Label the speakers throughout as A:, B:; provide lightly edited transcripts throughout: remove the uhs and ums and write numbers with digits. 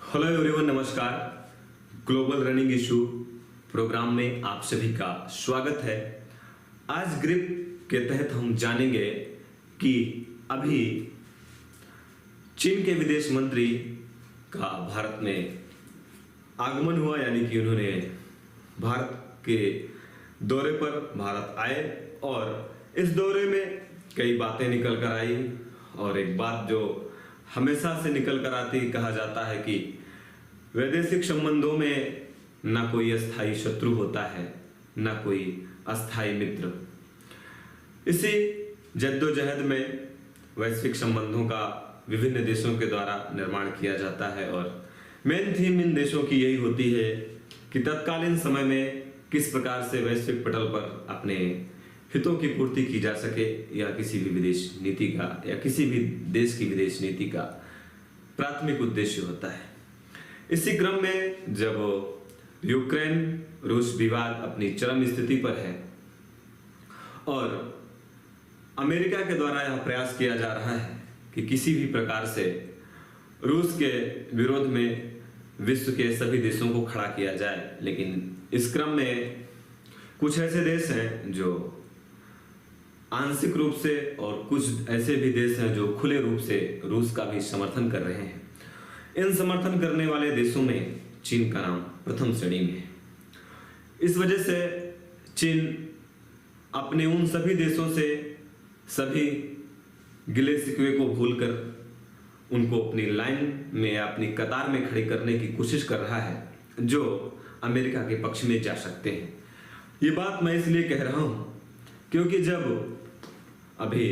A: Hello everyone, नमस्कार। Global running issue programme में आप सभी का स्वागत है। आज ग्रिप के तहत हम जानेंगे कि अभी चीन के विदेश मंत्री का भारत में आगमन हुआ, यानी कि उन्होंने भारत के दौरे पर भारत आए और इस दौरे में कई बातें निकल कर आई। और एक बात जो हमेशा से निकल कर आती, कहा जाता है कि वैदेशिक संबंधों में ना कोई अस्थाई शत्रु होता है, ना कोई अस्थाई मित्र। इसी जद्दोजहद में वैश्विक संबंधों का विभिन्न देशों के द्वारा निर्माण किया जाता है और मेन थीम इन देशों की यही होती है कि तत्कालीन समय में किस प्रकार से वैश्विक पटल पर अपने हितों की पूर्ति की जा सके, या किसी भी विदेश नीति का या किसी भी देश की विदेश नीति का प्राथमिक उद्देश्य होता है। इसी क्रम में जब यूक्रेन रूस विवाद अपनी चरम स्थिति पर है और अमेरिका के द्वारा यह प्रयास किया जा रहा है कि किसी भी प्रकार से रूस के विरोध में विश्व के सभी देशों को खड़ा किया जाए, लेकिन इस क्रम में कुछ ऐसे देश हैं जो आंशिक रूप से और कुछ ऐसे भी देश हैं जो खुले रूप से रूस का भी समर्थन कर रहे हैं। इन समर्थन करने वाले देशों में चीन का नाम प्रथम श्रेणी में है। इस वजह से चीन अपने उन सभी देशों से सभी गिले शिकवे को भूलकर उनको अपनी लाइन में या अपनी कतार में खड़ी करने की कोशिश कर रहा है, जो अमेरिका के पक्ष में जा सकते हैं। ये बात मैं इसलिए कह रहा हूं क्योंकि जब अभी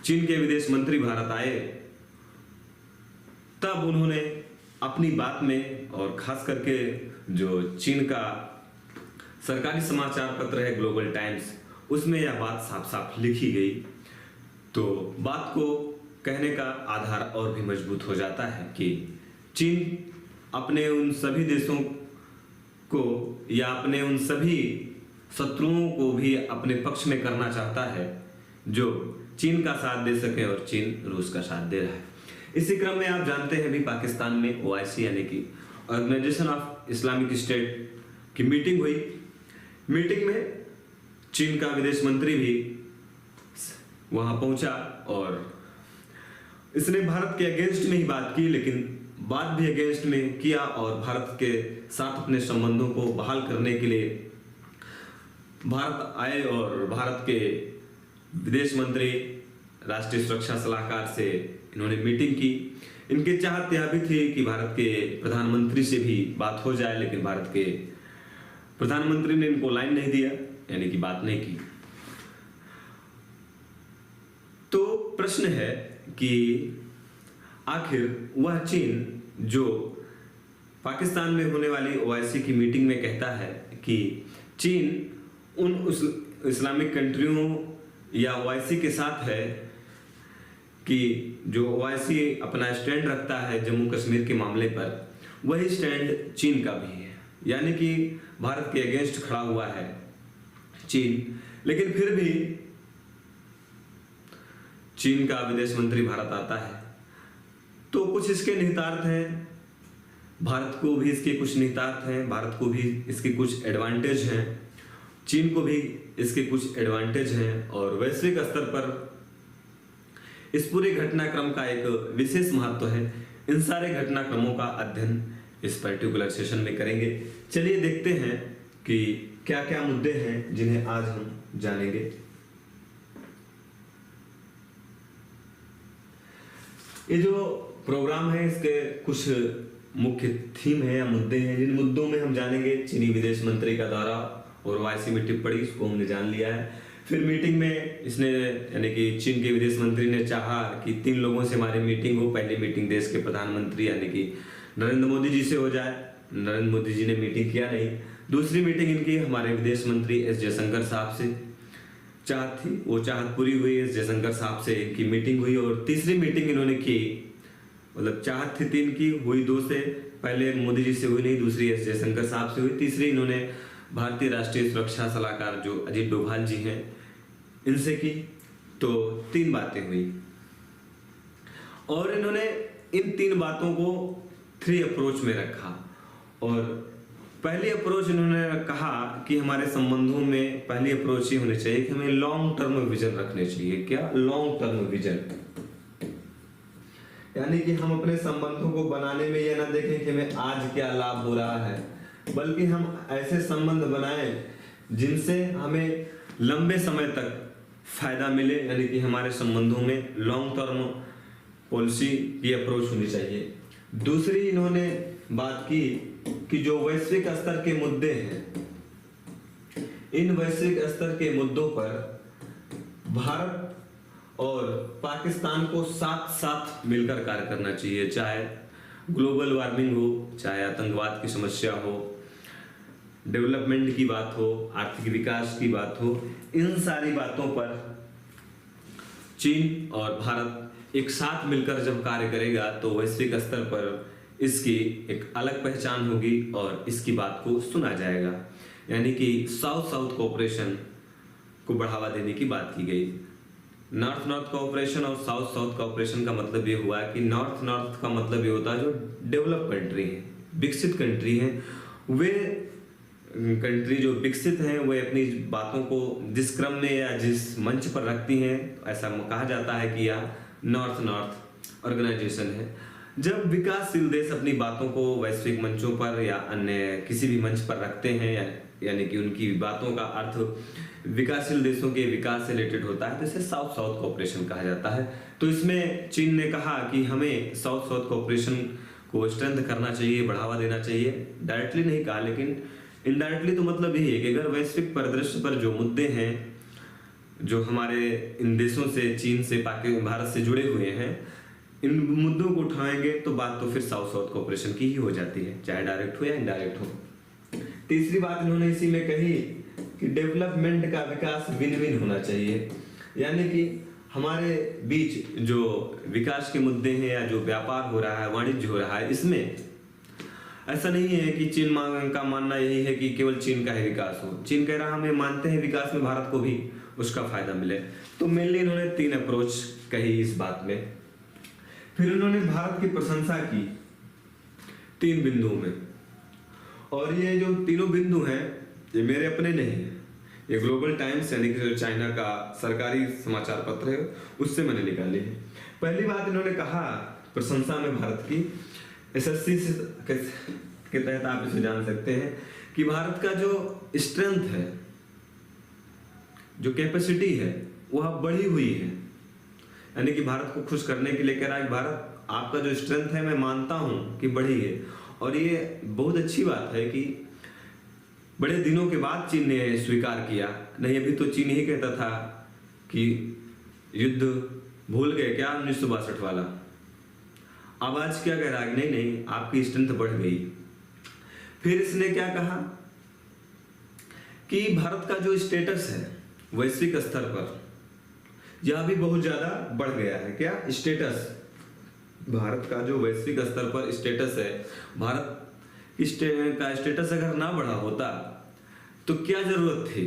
A: चीन के विदेश मंत्री भारत आए, तब उन्होंने अपनी बात में, और खास करके जो चीन का सरकारी समाचार पत्र है ग्लोबल टाइम्स, उसमें यह बात साफ साफ लिखी गई, तो बात को कहने का आधार और भी मजबूत हो जाता है कि चीन अपने उन सभी देशों को या अपने उन सभी शत्रुओं को भी अपने पक्ष में करना चाहता है जो चीन का साथ दे सके, और चीन रूस का साथ दे रहा है। इसी क्रम में आप जानते हैं अभी पाकिस्तान में OIC यानी कि ऑर्गेनाइजेशन ऑफ इस्लामिक स्टेट की मीटिंग हुई। मीटिंग में चीन का विदेश मंत्री भी वहां पहुंचा और इसने भारत के अगेंस्ट में ही बात की, लेकिन बात भी अगेंस्ट में किया और भारत के साथ अपने संबंधों को बहाल करने के लिए भारत आए और भारत के विदेश मंत्री, राष्ट्रीय सुरक्षा सलाहकार से इन्होंने मीटिंग की। इनकी चाहत यह भी थी कि भारत के प्रधानमंत्री से भी बात हो जाए, लेकिन भारत के प्रधानमंत्री ने इनको लाइन नहीं दिया, यानी कि बात नहीं की। तो प्रश्न है कि आखिर वह चीन जो पाकिस्तान में होने वाली OIC की मीटिंग में कहता है कि चीन उन इस्लामिक कंट्रियों या OIC के साथ है कि जो OIC अपना स्टैंड रखता है जम्मू कश्मीर के मामले पर, वही स्टैंड चीन का भी है, यानी कि भारत के अगेंस्ट खड़ा हुआ है चीन। लेकिन फिर भी चीन का विदेश मंत्री भारत आता है तो कुछ इसके निहितार्थ हैं, भारत को भी इसके कुछ निहितार्थ हैं, भारत को भी इसके कुछ एडवांटेज हैं, चीन को भी इसके कुछ एडवांटेज हैं, और वैश्विक स्तर पर इस पूरे घटनाक्रम का एक विशेष महत्व है। इन सारे घटनाक्रमों का अध्ययन इस पर्टिकुलर सेशन में करेंगे। चलिए देखते हैं कि क्या क्या मुद्दे हैं जिन्हें आज हम जानेंगे। ये जो प्रोग्राम है इसके कुछ मुख्य थीम है या मुद्दे हैं, जिन मुद्दों में हम जानेंगे चीनी विदेश मंत्री का दौरा और OIC में टिप्पणी, इसको हमने जान लिया है। फिर मीटिंग में इसने, यानी कि चीन के विदेश मंत्री ने चाहा कि 3 लोगों से हमारी मीटिंग हो। पहली मीटिंग देश के प्रधानमंत्री यानी कि नरेंद्र मोदी जी से हो जाए, नरेंद्र मोदी जी ने मीटिंग किया नहीं। दूसरी मीटिंग इनकी हमारे विदेश मंत्री S जयशंकर साहब से चाहत थी, वो चाहत पूरी हुई, S जयशंकर साहब से इनकी मीटिंग हुई। और तीसरी मीटिंग इन्होंने की, मतलब चाहत थी 3 की, हुई 2 से, पहले मोदी जी से हुई नहीं, दूसरी S जयशंकर साहब से हुई, तीसरी इन्होंने भारतीय राष्ट्रीय सुरक्षा सलाहकार जो अजीत डोभाल जी हैं इनसे की। तो 3 बातें हुई और इन्होंने इन 3 बातों को 3 अप्रोच में रखा। और पहली अप्रोच इन्होंने कहा कि हमारे संबंधों में पहली अप्रोच ये होनी चाहिए कि हमें लॉन्ग टर्म विजन रखने चाहिए। क्या? लॉन्ग टर्म विजन, यानी कि हम अपने संबंधों को बनाने में यह ना देखें कि हमें आज क्या लाभ हो रहा है, बल्कि हम ऐसे संबंध बनाएं जिनसे हमें लंबे समय तक फायदा मिले, यानी कि हमारे संबंधों में लॉन्ग टर्म पॉलिसी की अप्रोच होनी चाहिए। दूसरी इन्होंने बात की कि जो वैश्विक स्तर के मुद्दे हैं, इन वैश्विक स्तर के मुद्दों पर भारत और पाकिस्तान को साथ साथ मिलकर कार्य करना चाहिए, चाहे ग्लोबल वार्मिंग हो, चाहे आतंकवाद की समस्या हो, डेवलपमेंट की बात हो, आर्थिक विकास की बात हो। इन सारी बातों पर चीन और भारत एक साथ मिलकर जब कार्य करेगा तो वैश्विक स्तर पर इसकी एक अलग पहचान होगी और इसकी बात को सुना जाएगा। यानी कि साउथ साउथ कोऑपरेशन को बढ़ावा देने की बात की गई। नॉर्थ नॉर्थ कोऑपरेशन और साउथ साउथ कोऑपरेशन का मतलब ये हुआ कि नॉर्थ नॉर्थ का मतलब ये होता है जो डेवलप कंट्री है, विकसित कंट्री है, वे कंट्री जो विकसित हैं वे अपनी बातों को जिस क्रम में या जिस मंच पर रखती हैं, ऐसा कहा जाता है कि यह नॉर्थ नॉर्थ ऑर्गेनाइजेशन है। जब विकासशील देश अपनी बातों को वैश्विक मंचों पर या अन्य किसी भी मंच पर रखते हैं, यानी कि उनकी बातों का अर्थ विकासशील देशों के विकास से रिलेटेड होता है, तो इसे साउथ साउथ कोऑपरेशन कहा जाता है। तो इसमें चीन ने कहा कि हमें साउथ साउथ कोऑपरेशन को स्ट्रेंथ करना चाहिए, बढ़ावा देना चाहिए। डायरेक्टली नहीं कहा, लेकिन इनडायरेक्टली तो मतलब यही है कि अगर वैश्विक परिदृश्य पर जो मुद्दे हैं जो हमारे इन देशों से, चीन से, पाकिस्तान, भारत से जुड़े हुए हैं, इन मुद्दों को उठाएंगे तो बात तो फिर साउथ साउथ कोऑपरेशन की ही हो जाती है, चाहे डायरेक्ट हो या इनडायरेक्ट हो। तीसरी बात इन्होंने इसी में कही कि डेवलपमेंट का विकास विन विन होना चाहिए, यानी कि हमारे बीच जो विकास के मुद्दे हैं या जो व्यापार हो रहा है, वाणिज्य हो रहा है, इसमें ऐसा नहीं है कि चीन का मानना यही है कि केवल चीन का ही विकास हो। चीन कह रहा हमें मानते हैं विकास में भारत को भी उसका फायदा मिले। तो मेनली इन्होंने 3 अप्रोच कही इस बात में। फिर उन्होंने भारत की प्रशंसा की 3 बिंदुओं में, और ये जो तीनों बिंदु हैं ये मेरे अपने नहीं है, ये ग्लोबल टाइम्स यानी कि चाइना का सरकारी समाचार पत्र है उससे मैंने निकाली है। पहली बात इन्होंने कहा प्रशंसा में भारत की, एसएससी के तहत आप इसे जान सकते हैं कि भारत का जो स्ट्रेंथ है, जो कैपेसिटी है, वह बढ़ी हुई है। यानी कि भारत को खुश करने के लिए कह रहा है भारत आपका जो स्ट्रेंथ है मैं मानता हूं कि बढ़ी है। और ये बहुत अच्छी बात है कि बड़े दिनों के बाद चीन ने स्वीकार किया। नहीं, अभी तो चीन ही कहता था कि युद्ध भूल गए क्या 1962 वाला। अब आज क्या कह रहा है? नहीं नहीं, आपकी स्ट्रेंथ बढ़ गई। फिर इसने क्या कहा कि भारत का जो स्टेटस है वैश्विक स्तर पर यह भी बहुत ज्यादा बढ़ गया है। क्या स्टेटस? भारत का जो वैश्विक स्तर पर स्टेटस है, भारत का स्टेटस अगर ना बढ़ा होता तो क्या जरूरत थी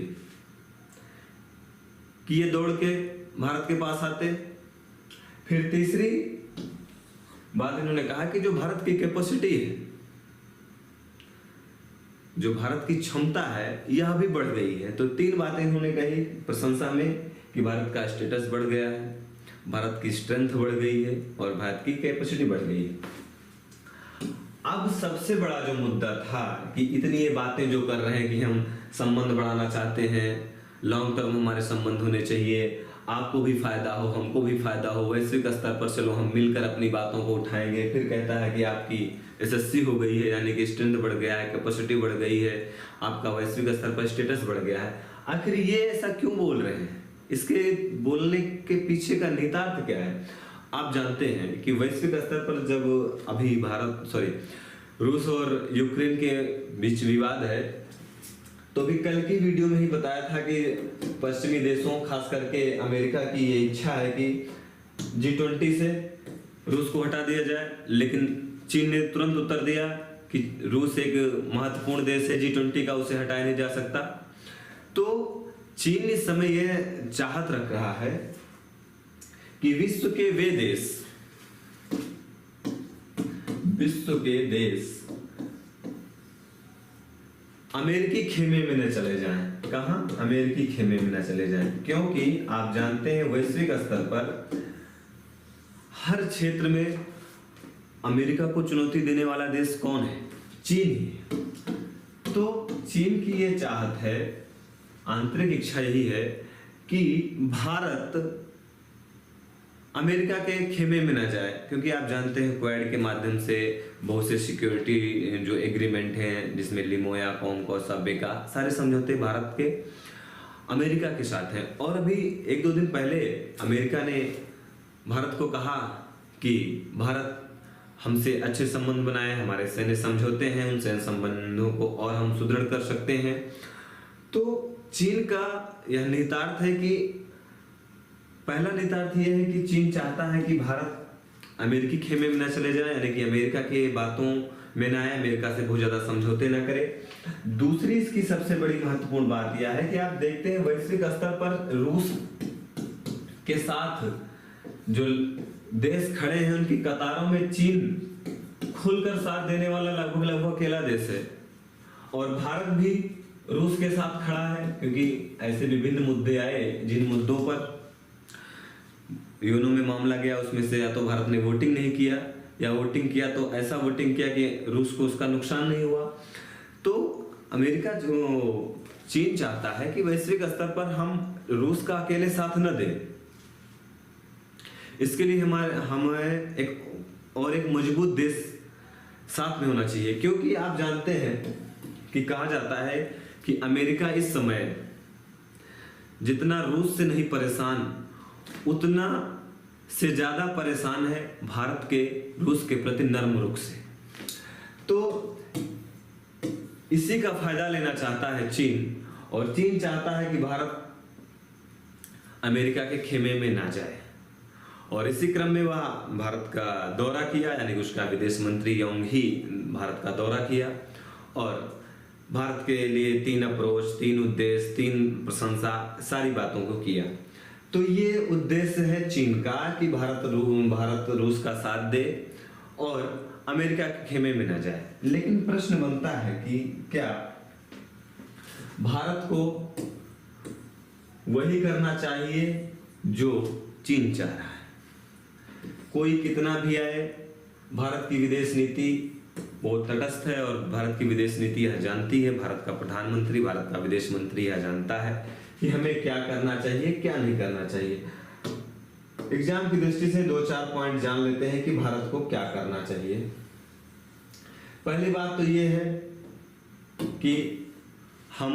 A: कि ये दौड़ के भारत के पास आते। फिर तीसरी बात इन्होंने कहा कि जो भारत की कैपेसिटी है, जो भारत की क्षमता है, यह भी बढ़ गई है। तो 3 बातें इन्होंने कही प्रशंसा में कि भारत का स्टेटस बढ़ गया है, भारत की स्ट्रेंथ बढ़ गई है और भारत की कैपेसिटी बढ़ गई है। अब सबसे बड़ा जो मुद्दा था कि इतनी ये बातें जो कर रहे हैं कि हम संबंध बढ़ाना चाहते हैं, लॉन्ग टर्म हमारे संबंध होने चाहिए, आपको भी फायदा हो, हमको भी फायदा हो, वैश्विक स्तर पर चलो हम मिलकर अपनी बातों को उठाएंगे। फिर कहता है कि आपकी एसएससी हो गई है, यानी कि स्ट्रेंथ बढ़ गया है, कैपेसिटी बढ़ गई है, आपका वैश्विक स्तर पर स्टेटस बढ़ गया है। आखिर ये ऐसा क्यों बोल रहे हैं? इसके बोलने के पीछे का निहितार्थ क्या है? आप जानते हैं कि वैश्विक स्तर पर जब अभी रूस और यूक्रेन के बीच विवाद है, तो भी कल की वीडियो में ही बताया था कि पश्चिमी देशों खास करके अमेरिका की ये इच्छा है कि G20 से रूस को हटा दिया जाए। लेकिन चीन ने तुरंत उत्तर दिया कि रूस एक महत्वपूर्ण देश है G20 का, उसे हटाया नहीं जा सकता। तो चीन इस समय यह चाहत रख रहा है कि विश्व के वे देश विश्व के देश अमेरिकी खेमे में न चले जाएं। कहां? अमेरिकी खेमे में न चले जाएं, क्योंकि आप जानते हैं वैश्विक स्तर पर हर क्षेत्र में अमेरिका को चुनौती देने वाला देश कौन है? चीन ही है। तो चीन की ये चाहत है, आंतरिक इच्छा यही है कि भारत अमेरिका के खेमे में न जाए, क्योंकि आप जानते हैं क्वाड के माध्यम से बहुत से सिक्योरिटी जो एग्रीमेंट हैं, जिसमें लिमोया, कॉमकॉस, बेका, सारे समझौते भारत के अमेरिका के साथ हैं। और अभी 1-2 दिन पहले अमेरिका ने भारत को कहा कि भारत हमसे अच्छे संबंध बनाए, हमारे सैन्य समझौते हैं, उन सैन्य संबंधों को और हम सुदृढ़ कर सकते हैं। तो चीन का यह निहितार्थ है कि पहला निहितार्थ यह है कि चीन चाहता है कि भारत अमेरिकी खेमे में न चले जाए, यानी कि अमेरिका के बातों में न आए, अमेरिका से बहुत ज्यादा समझौते न करे। दूसरी इसकी सबसे बड़ी महत्वपूर्ण बात यह है कि आप देखते हैं वैश्विक स्तर पर रूस के साथ जो देश खड़े हैं उनकी कतारों में चीन खुलकर साथ देने वाला लगभग अकेला देश है। और भारत भी रूस के साथ खड़ा है, क्योंकि ऐसे विभिन्न मुद्दे आए जिन मुद्दों पर यूएनओ में मामला गया, उसमें से या तो भारत ने वोटिंग नहीं किया या वोटिंग किया तो ऐसा वोटिंग किया कि रूस को उसका नुकसान नहीं हुआ। तो अमेरिका जो चीन चाहता है कि वैश्विक स्तर पर हम रूस का अकेले साथ न दें। इसके लिए हमें एक मजबूत देश साथ में होना चाहिए, क्योंकि आप जानते हैं कि कहा जाता है कि अमेरिका इस समय जितना रूस से नहीं परेशान, उतना से ज्यादा परेशान है भारत के रूस के प्रति नर्म रुख से। तो इसी का फायदा लेना चाहता है चीन, और चीन चाहता है कि भारत अमेरिका के खेमे में ना जाए। और इसी क्रम में वह भारत का दौरा किया, यानी उसका विदेश मंत्री योंग ही भारत का दौरा किया और भारत के लिए 3 अप्रोच, 3 उद्देश्य, 3 प्रशंसा, सारी बातों को किया। तो ये उद्देश्य है चीन का कि भारत रूस का साथ दे और अमेरिका के खेमे में न जाए। लेकिन प्रश्न बनता है कि क्या भारत को वही करना चाहिए जो चीन चाह रहा है? कोई कितना भी आए, भारत की विदेश नीति बहुत तटस्थ है और भारत की विदेश नीति यह जानती है, भारत का प्रधानमंत्री, भारत का विदेश मंत्री यह जानता है कि हमें क्या करना चाहिए, क्या नहीं करना चाहिए। एग्जाम की दृष्टि से 2-4 पॉइंट जान लेते हैं कि भारत को क्या करना चाहिए। पहली बात तो ये है कि हम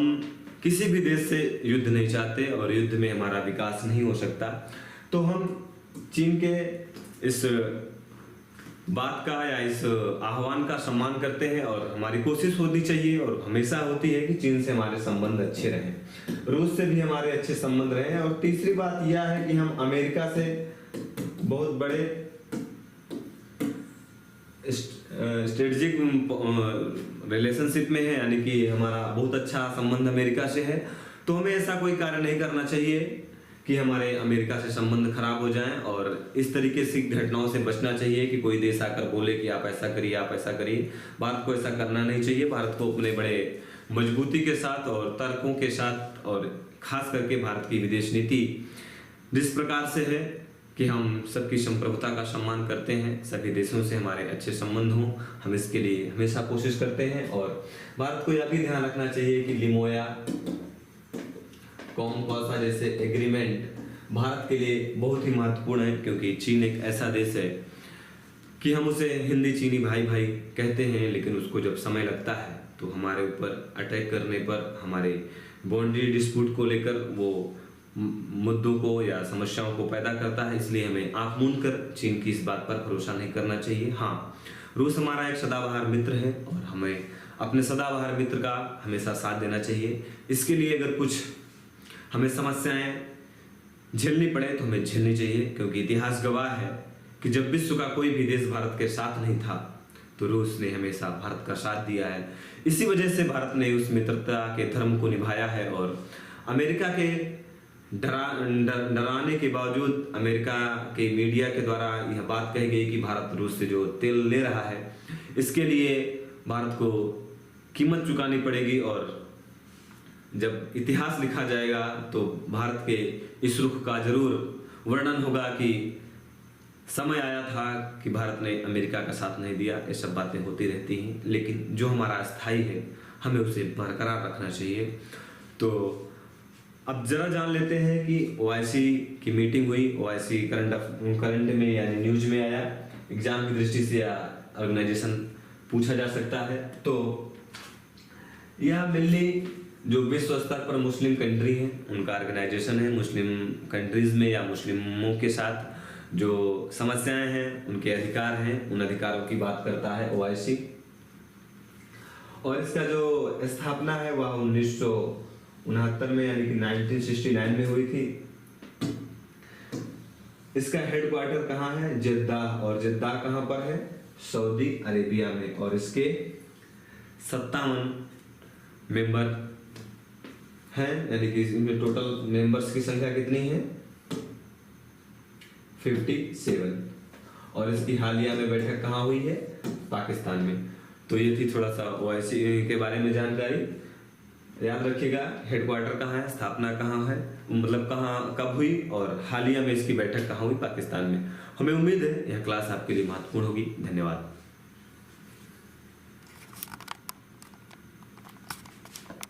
A: किसी भी देश से युद्ध नहीं चाहते और युद्ध में हमारा विकास नहीं हो सकता। तो हम चीन के इस बात का या इस आह्वान का सम्मान करते हैं और हमारी कोशिश होनी चाहिए और हमेशा होती है कि चीन से हमारे संबंध अच्छे रहें, रूस से भी हमारे अच्छे संबंध रहें। और तीसरी बात यह है कि हम अमेरिका से बहुत बड़े स्ट्रेटेजिक रिलेशनशिप में है, यानी कि हमारा बहुत अच्छा संबंध अमेरिका से है। तो हमें ऐसा कोई कार्य नहीं करना चाहिए कि हमारे अमेरिका से संबंध खराब हो जाएं, और इस तरीके से घटनाओं से बचना चाहिए कि कोई देश आकर बोले कि आप ऐसा करिए, आप ऐसा करिए। भारत को ऐसा करना नहीं चाहिए। भारत को अपने बड़े मजबूती के साथ और तर्कों के साथ, और खास करके भारत की विदेश नीति जिस प्रकार से है कि हम सबकी संप्रभुता का सम्मान करते हैं, सभी देशों से हमारे अच्छे संबंध हों, हम इसके लिए हमेशा कोशिश करते हैं। और भारत को यह भी ध्यान रखना चाहिए कि लिमोया, कॉमकॉस जैसे एग्रीमेंट भारत के लिए बहुत ही महत्वपूर्ण है, क्योंकि चीन एक ऐसा देश है कि हम उसे हिंदी चीनी भाई भाई कहते हैं, लेकिन उसको जब समय लगता है तो हमारे ऊपर अटैक करने पर, हमारे बाउंड्री डिस्प्यूट को लेकर वो मुद्दों को या समस्याओं को पैदा करता है। इसलिए हमें आंख मूंद कर चीन की इस बात पर भरोसा नहीं करना चाहिए। हाँ, रूस हमारा एक सदाबहार मित्र है और हमें अपने सदाबहार मित्र का हमेशा साथ देना चाहिए। इसके लिए अगर कुछ हमें समस्याएं झेलनी पड़े तो हमें झेलनी चाहिए, क्योंकि इतिहास गवाह है कि जब विश्व का कोई भी देश भारत के साथ नहीं था तो रूस ने हमेशा भारत का साथ दिया है। इसी वजह से भारत ने उस मित्रता के धर्म को निभाया है। और अमेरिका के डराने के बावजूद अमेरिका के मीडिया के द्वारा यह बात कही गई कि भारत रूस से जो तेल ले रहा है, इसके लिए भारत को कीमत चुकानी पड़ेगी, और जब इतिहास लिखा जाएगा तो भारत के इस रुख का जरूर वर्णन होगा कि समय आया था कि भारत ने अमेरिका का साथ नहीं दिया। ये सब बातें होती रहती हैं, लेकिन जो हमारा स्थायी है हमें उसे बरकरार रखना चाहिए। तो अब जरा जान लेते हैं कि ओआईसी की मीटिंग हुई। ओआईसी करंट में यानी न्यूज में आया, एग्जाम की दृष्टि से या ऑर्गेनाइजेशन पूछा जा सकता है। तो यह मेनली जो विश्व स्तर पर मुस्लिम कंट्री है उनका ऑर्गेनाइजेशन है। मुस्लिम कंट्रीज में या मुस्लिमों के साथ जो समस्याएं हैं, उनके अधिकार हैं, उन अधिकारों की बात करता है ओआईसी। और इसका जो स्थापना है वह 1969 में यानी कि 1969 में हुई थी। इसका हेडक्वार्टर कहाँ है? जेद्दाह। और जेद्दाह कहाँ पर है? सऊदी अरेबिया में। और इसके 57 मेंबर हैं, यानी कि इसमें टोटल मेंबर्स की संख्या कितनी है? 57। और इसकी हालिया में बैठक कहाँ हुई है? पाकिस्तान में। तो ये थी थोड़ा सा ओआईसी के बारे में जानकारी। याद रखिएगा, हेडक्वार्टर कहाँ है, स्थापना कहाँ है, मतलब कहाँ कब हुई, और हालिया में इसकी बैठक कहाँ हुई? पाकिस्तान में। हमें उम्मीद है यह क्लास आपके लिए महत्वपूर्ण होगी। धन्यवाद।